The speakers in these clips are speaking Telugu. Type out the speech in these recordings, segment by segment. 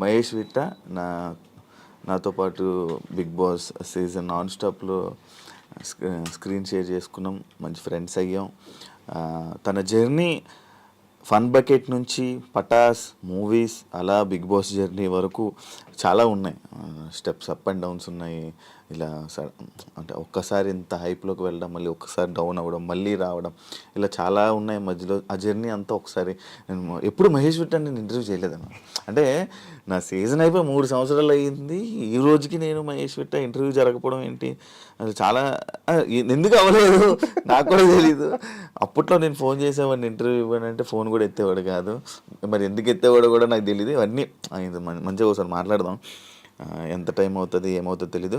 మహేష్ విట్ట నాతో పాటు బిగ్ బాస్ సీజన్ నాన్ స్టాప్లో స్క్రీన్ షేర్ చేసుకున్నాం, మంచి ఫ్రెండ్స్ అయ్యాం. తన జర్నీ ఫన్ బకెట్ నుంచి పటాస్ మూవీస్ అలా బిగ్ బాస్ జర్నీ వరకు చాలా ఉన్నాయి. స్టెప్స్ అప్ అండ్ డౌన్స్ ఉన్నాయి. ఇలా అంటే ఒక్కసారి ఇంత హైప్లోకి వెళ్ళడం, మళ్ళీ ఒక్కసారి డౌన్ అవ్వడం, మళ్ళీ రావడం, ఇలా చాలా ఉన్నాయి మధ్యలో. ఆ జర్నీ అంతా ఒకసారి నేను ఎప్పుడు మహేష్ విట్ట నేను ఇంటర్వ్యూ చేయలేదన్న. అంటే నా సీజన్ అయిపోయి 3 సంవత్సరాలు అయ్యింది, ఈ రోజుకి నేను మహేష్ విట్ట ఇంటర్వ్యూ జరగకపోవడం ఏంటి, అది చాలా ఎందుకు అవ్వలేదు నాకు కూడా తెలీదు. అప్పట్లో నేను ఫోన్ చేసేవాడిని ఇంటర్వ్యూ ఇవ్వనంటే ఫోన్ కూడా ఎత్తేవాడు కాదు. మరి ఎందుకు ఎత్తేవాడు కూడా నాకు తెలియదు. ఇవన్నీ మంచిగా ఒకసారి మాట్లాడదాం. ఎంత టైం అవుతుంది ఏమవుతుందో తెలీదు.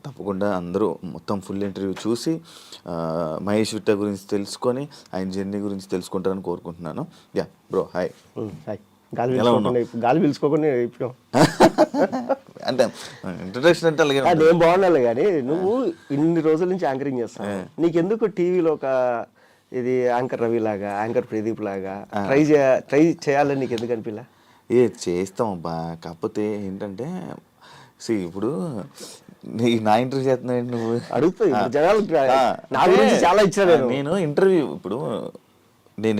తప్పకుండా అందరూ మొత్తం ఫుల్ ఇంటర్వ్యూ చూసి మహేష్ విట్ట గురించి తెలుసుకొని ఆయన జర్నీ గురించి తెలుసుకుంటారని కోరుకుంటున్నాను. Yeah bro, hi. హాయ్. గాలి పిలుచుకోకుండా ఇప్పుడు అంటే ఇంట్రడక్షన్ అంటే అలాగే నేను బాగున్నాను. కానీ నువ్వు ఇన్ని రోజుల నుంచి యాంకరింగ్ చేస్తావు, నీకెందుకు టీవీలో ఒక ఇది యాంకర్ రవి లాగా, యాంకర్ ప్రదీప్ లాగా ట్రై చేయాలని నీకు ఎందుకు అనిపిలా? చేస్తాం అబ్బా. కాకపోతే ఏంటంటే ఇప్పుడు నా ఇంటర్వ్యూ చేస్తున్నావు నువ్వు అడుగుతావు జనాలు చాలా ఇచ్చాను నేను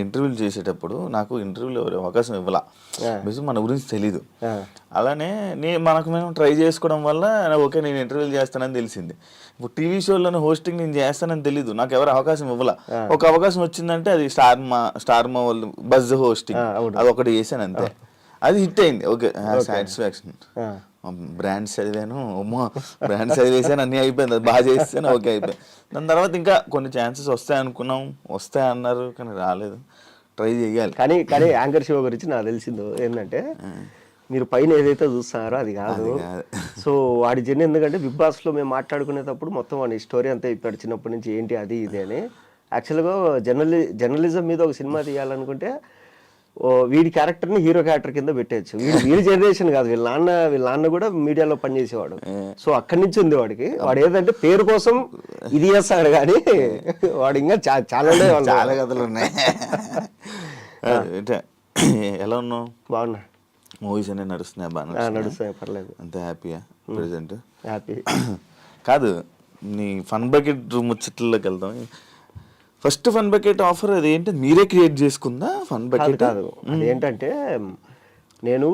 ఇంటర్వ్యూలు చేసేటప్పుడు నాకు ఇంటర్వ్యూలో అవకాశం ఇవ్వాల, బికాజ్ మన గురించి తెలీదు. అలానే మేము ట్రై చేసుకోవడం వల్ల ఓకే నేను ఇంటర్వ్యూలు చేస్తానని తెలిసింది. ఇప్పుడు టీవీ షోలను హోస్టింగ్ నేను చేస్తానని తెలీదు, నాకు ఎవరు అవకాశం ఇవ్వాల. ఒక అవకాశం వచ్చిందంటే అది స్టార్మా వాళ్ళు బజ్ హోస్టింగ్ అది ఒకటి చేశాను అంతే. అది హిట్ అయింది, ఓకే సాటిస్ఫాక్షన్. బ్రాండ్స్ చదివాను, బ్రాండ్స్ చదివేసాను, అన్నీ అయిపోయింది, అది బాగా చేస్తాను, ఓకే అయిపోయింది. దాని తర్వాత ఇంకా కొన్ని ఛాన్సెస్ వస్తాయనుకున్నాం, వస్తాయన్నారు కానీ రాలేదు. ట్రై చేయాలి. కానీ యాంకర్ షో గురించి నాకు తెలిసిందో ఏంటంటే మీరు పైన ఏదైతే చూస్తున్నారో అది కాదు. సో వాడి జర్నీ ఎందుకంటే బిగ్ బాస్లో మేము మాట్లాడుకునేటప్పుడు మొత్తం వాడి స్టోరీ అంతా ఇప్పాడు, చిన్నప్పటి నుంచి ఏంటి అది ఇది అని. యాక్చువల్గా జర్నలిజం మీద ఒక సినిమా తీయాలనుకుంటే వీడి క్యారెక్టర్ని హీరో క్యారెక్టర్ కింద పెట్టేయచ్చు. వీడి జనరేషన్ కాదు, వీళ్ళ నాన్న కూడా మీడియాలో పనిచేసేవాడు. సో అక్కడి నుంచి ఉంది వాడికి. వాడు ఏదంటే పేరు కోసం ఇది చేస్తాడు కానీ వాడు ఇంకా చాలా కథలు ఉన్నాయి. ఎలా ఉన్నావు? బాగున్నా. మూవీస్ అన్నీ నడుస్తున్నాయి? బాగా నడుస్తున్నాయి, పర్లేదు. అంత హ్యాపీయా ప్రెసెంట్? హ్యాపీ. కాదు, నీ ఫన్ బకెట్ ముచ్చట్లోకి వెళ్దాం. ఫస్ట్ ఫన్ బకెట్ ఆఫర్ అది ఏంటి, మీరే క్రియేట్ చేసుకుందా ఫన్ బకెట్? కాదు, అదేంటంటే నేను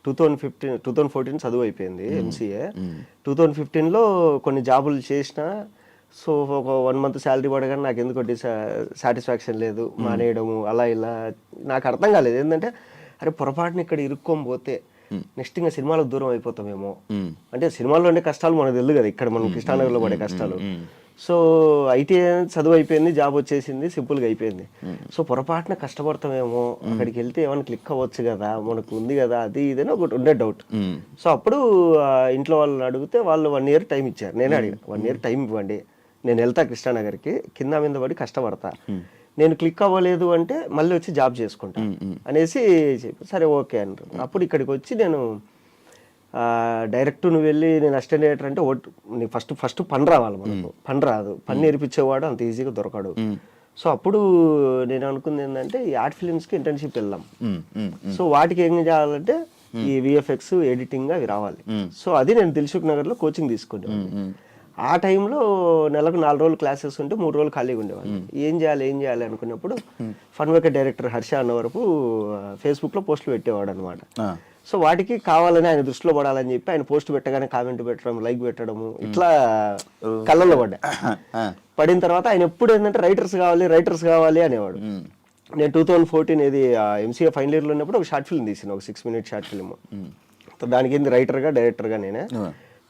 2014 చదువు అయిపోయింది ఎంసీఏ. 2015లో కొన్ని జాబులు చేసిన. సో ఒక 1 month శాలరీ పడగానే నాకు ఎందుకు సాటిస్ఫాక్షన్ లేదు, మానేయడము అలా ఇలా. నాకు అర్థం కాలేదు ఏంటంటే అరే పొరపాటున ఇక్కడ ఇరుక్కొని పోతే నెక్స్ట్ ఇంకా సినిమాలకు దూరం అయిపోతామేమో. అంటే సినిమాల్లో ఉండే కష్టాలు మనకు తెలియదు కదా, ఇక్కడ మనం కృష్ణానగర్లో పడే కష్టాలు. సో ఐటీ చదువు అయిపోయింది, జాబ్ వచ్చేసింది, సింపుల్గా అయిపోయింది. సో పొరపాటున కష్టపడతామేమో, అక్కడికి వెళ్తే ఏమైనా క్లిక్ అవ్వచ్చు కదా, మనకు ఉంది కదా, అది ఇదని ఒకటి ఉండే డౌట్. సో అప్పుడు ఇంట్లో వాళ్ళని అడిగితే వాళ్ళు 1 year టైం ఇచ్చారు. నేనే అడిగాను, 1 year టైం ఇవ్వండి, నేను వెళ్తా కృష్ణానగర్కి, కింద మీద పడి కష్టపడతా, నేను క్లిక్ అవ్వలేదు అంటే మళ్ళీ వచ్చి జాబ్ చేసుకుంటా అనేసి చెప్పి సరే ఓకే అంటారు. అప్పుడు ఇక్కడికి వచ్చి నేను డైరెక్ట్ నువ్వు వెళ్ళి నేను అసిస్టెంట్ డైరెక్టర్ అంటే నీకు ఫస్ట్ పని రావాలి, మనకు పని రాదు, పని నేర్పించేవాడు అంత ఈజీగా దొరకడు. సో అప్పుడు నేను అనుకుంది ఏంటంటే ఈ ఆర్ట్ ఫిలిమ్స్కి ఇంటర్న్షిప్ వెళ్దాం. సో వాటికి ఏం చేయాలంటే ఈ విఎఫ్ఎక్స్ ఎడిటింగ్ అవి రావాలి. సో అది నేను దిల్సుఖ్ నగర్లో కోచింగ్ తీసుకునేవాడిని. ఆ టైంలో నెలకు 4 రోజులు క్లాసెస్ ఉంటే 3 రోజులు ఖాళీగా ఉండేవాళ్ళు. ఏం చేయాలి అనుకున్నప్పుడు ఫన్ బకెట్ డైరెక్టర్ హర్ష అన్న వరకు ఫేస్బుక్లో పోస్టులు పెట్టేవాడు అనమాట. సో వాటికి కావాలని ఆయన దృష్టిలో పడాలని చెప్పి ఆయన పోస్ట్ పెట్టగానే కామెంట్ పెట్టడం, లైక్ పెట్టడము, ఇట్లా కళ్ళల్లో పడిన తర్వాత ఆయన ఎప్పుడు ఏంటంటే రైటర్స్ కావాలి అనేవాడు. నేను 2014 ఇది ఎంసీఏ ఫైనల్ ఇయర్లో ఉన్నప్పుడు ఒక షార్ట్ ఫిల్మ్ తీసిన, ఒక 6 minute షార్ట్ ఫిల్మ్. దానికి ఏంది రైటర్గా డైరెక్టర్గా నేనే.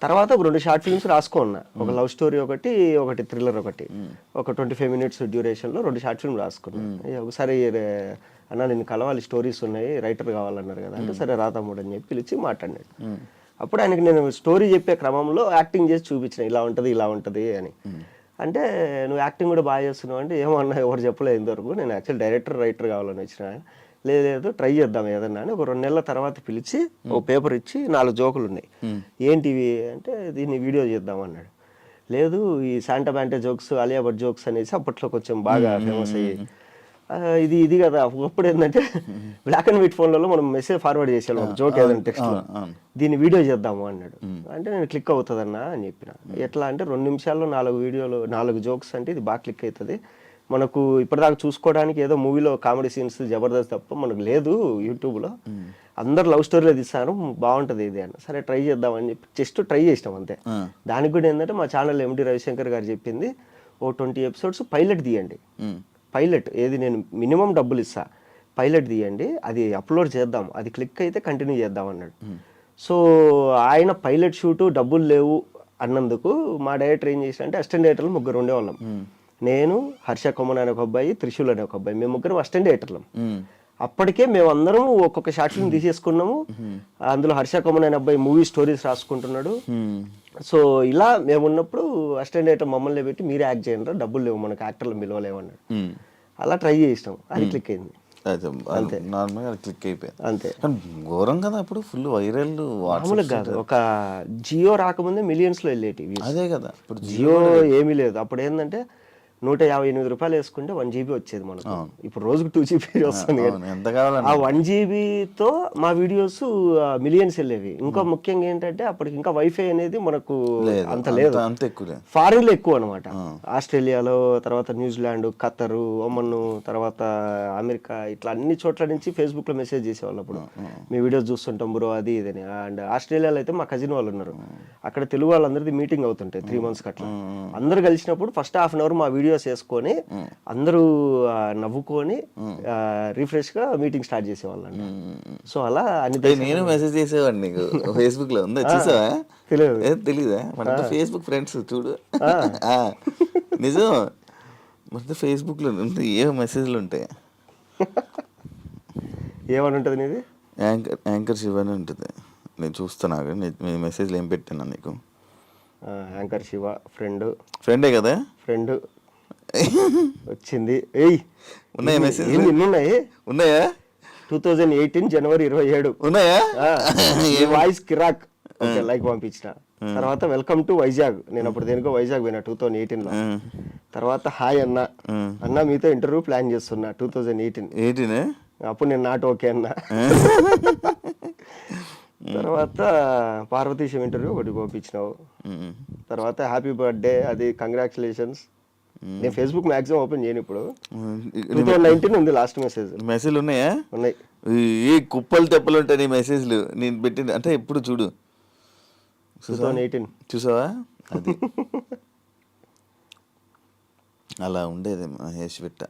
తర్వాత ఒక 2 షార్ట్ ఫిల్మ్స్ రాసుకున్నా, ఒక లవ్ స్టోరీ ఒకటి థ్రిల్లర్ ఒక 25 minutes డ్యూరేషన్లో 2 షార్ట్ ఫిల్మ్ రాసుకున్నాను. ఒకసారి అన్న నేను కలవాలి, స్టోరీస్ ఉన్నాయి, రైటర్ కావాలన్నారు కదా అంటే సరే రా తమ్ముడు అని చెప్పి పిలిచి మాట్లాడినాడు. అప్పుడు ఆయనకి నేను స్టోరీ చెప్పే క్రమంలో యాక్టింగ్ చేసి చూపించిన, ఇలా ఉంటుంది అని. అంటే నువ్వు యాక్టింగ్ కూడా బాగా చేస్తున్నావు అంటే ఏమన్నా ఎవరు చెప్పలేదు ఇంతవరకు, నేను యాక్చువల్ రైటర్ కావాలని వచ్చిన. లేదు ట్రై చేద్దాం ఏదన్నా అని ఒక 2 నెలల తర్వాత పిలిచి ఒక పేపర్ ఇచ్చి 4 జోకులు ఉన్నాయి, ఏంటివి అంటే దీన్ని వీడియో చేద్దాం అన్నాడు. లేదు ఈ శాంటా బ్యాంటే జోక్స్, అలియా భట్ జోక్స్ అనేసి అప్పట్లో కొంచెం బాగా ఫేమస్ అయ్యి ఇది ఇది కదా ఒకప్పుడు ఏంటంటే బ్లాక్ అండ్ వైట్ ఫోన్లలో మనం మెసేజ్ ఫార్వర్డ్ చేసేవాళ్ళం ఒక జోక్ ఏదైనా టెక్స్ట్లో, దీన్ని వీడియో చేద్దాము అన్నాడు. అంటే నేను క్లిక్ అవుతుందన్నా అని చెప్పిన. ఎట్లా అంటే 2 నిమిషాల్లో 4 వీడియోలు 4 జోక్స్ అంటే ఇది బాగా క్లిక్ అవుతుంది, మనకు ఇప్పటిదాకా చూసుకోవడానికి ఏదో మూవీలో కామెడీ సీన్స్ జబర్దస్త్ తప్ప మనకు లేదు యూట్యూబ్లో, అందరు లవ్ స్టోరీలో తీస్తారు బాగుంటుంది ఇది అని. సరే ట్రై చేద్దామని చెప్పి జస్ట్ ట్రై చేసినాం అంతే. దానికి కూడా ఏంటంటే మా ఛానల్ ఎండి రవిశంకర్ గారు చెప్పింది ఓ 20 ఎపిసోడ్స్ పైలట్ తీయండి. పైలట్ ఏది నేను మినిమం డబ్బులు ఇస్తా, పైలట్ తీయండి, అది అప్లోడ్ చేద్దాం, అది క్లిక్ అయితే కంటిన్యూ చేద్దాం అన్నాడు. సో ఆయన పైలట్ షూటు డబ్బులు లేవు అన్నందుకు మా డైరెక్టర్ ఏం చేసిన అంటే అసిస్టెంట్ డైరెక్టర్లు 3 ఉండేవాళ్ళం. నేను, హర్ష కొమ్మన్ అనే ఒక అబ్బాయి, త్రిశూల్ అనే ఒక అబ్బాయి, మేము 3 అసిస్టెంట్ డైరెక్టర్లం. అప్పటికే మేమందరం ఒక్కొక్క షార్ట్ ఫిల్మ్ తీసేసుకున్నాము. అందులో హర్ష కొమ్మన్ అనే అబ్బాయి మూవీ స్టోరీస్ రాసుకుంటున్నాడు. సో ఇలా మేము ఉన్నప్పుడు అసిస్టెంట్ డైరెక్టర్ మమ్మల్ని పెట్టి మీరే యాక్ట్ చేయండి, డబ్బులు లేవు మనకు, యాక్టర్లు పిలవలేవు అన్నాడు. అలా ట్రై చేసినాం, అది క్లిక్ అయింది అంతే, నార్మల్గా క్లిక్ అయిపోయింది అంతే. ఘోరం కదా అప్పుడు, ఫుల్ వైరల్. మామూలుగా కాదు, ఒక జియో రాకముందే మిలియన్స్లో వెళ్ళేటి. అదే కదా, ఇప్పుడు జియో ఏమీ లేదు అప్పుడు. ఏంటంటే 158 రూపాయలు వేసుకుంటే 1 GB వచ్చేది మనకు. ఇప్పుడు రోజుకు 2 GB వస్తుంది. ఎంత కావాలంటే ఆ 1 GBతో మా వీడియోస్ మిలియన్స్ వెళ్ళేవి. ఇంకా ముఖ్యంగా ఏంటంటే అప్పటికి ఇంకా వైఫై అనేది మనకు అంత లేదు, అంత ఎక్కువ, ఫారిన్ లో ఎక్కువ అనమాట. ఆస్ట్రేలియాలో, తర్వాత న్యూజిలాండ్, ఖతర్, ఒమన్, తర్వాత అమెరికా, ఇట్లా అన్ని చోట్ల నుంచి ఫేస్బుక్ లో మెసేజ్ చేసేవాళ్ళు అప్పుడు, మీ వీడియోస్ చూస్తుంటాం బ్రో అది ఇదని. అండ్ ఆస్ట్రేలియాలో అయితే మా కజిన్ వాళ్ళు ఉన్నారు, అక్కడ తెలుగు వాళ్ళందరిది మీటింగ్ అవుతుంటాయి 3 months అట్లా. అందరు కలిసినప్పుడు ఫస్ట్ హాఫ్ అన్ అవర్ మా వీడియోస్ వేసుకొని అందరూ నవ్వుకొని రిఫ్రెష్ గా మీటింగ్ స్టార్ట్ చేసేవాళ్ళండి. సో అలా అన్ని నేను మెసేజ్ చేసేవాడిని నీకు ఫేస్బుక్ లో, ఉందా చూసావా? తెలీదా? మన ఫేస్బుక్ ఫ్రెండ్స్ చూడు, నిజం మన ఫేస్బుక్ లో ఏ మెసేజ్లు ఉంటాయి. ఏమని ఉంటుంది నీది? యాంకర్ శివ అని ఉంటుంది, నేను చూస్తాను. మెసేజ్లు ఏం పెట్టాను నీకు? యాంకర్ శివ ఫ్రెండే కదా, ఫ్రెండ్ వచ్చింది. ఏయ్ ఉన్నాయా మెసేజ్? ఉన్నాయి, ఉన్నాయా? 2018 జనవరి 27 ఉన్నాయా? వాయిస్ కిరాక్, లైక్ పంపించిన. తర్వాత వెల్కమ్ టు వైజాగ్, నేను అప్పుడు దేనికో వైజాగ్ పోయినా 2018 లో. తర్వాత హాయ్ అన్న మీతో ఇంటర్వ్యూ ప్లాన్ చేస్తున్నా 2018. అప్పుడు నేను నాట్ ఓకే అన్నా. తర్వాత పార్వతీశం ఇంటర్వ్యూ ఒకటి పంపించినావు. తర్వాత హ్యాపీ బర్త్డే, అది కంగ్రాచులేషన్స్. నేను ఫేస్బుక్ మాక్సిమం ఓపెన్ చేయను ఇప్పుడు. 2019 ఉంది లాస్ట్ మెసేజ్లు ఉన్నాయా? ఉన్నాయి. ఏ కుప్పలు తెప్పలు ఉంటాయి నీ మెసేజ్లు నేను పెట్టింది అంటే. ఎప్పుడు చూడు, 2018 చూసావా? అది అలా ఉండేది మహేష్ బిట్ట.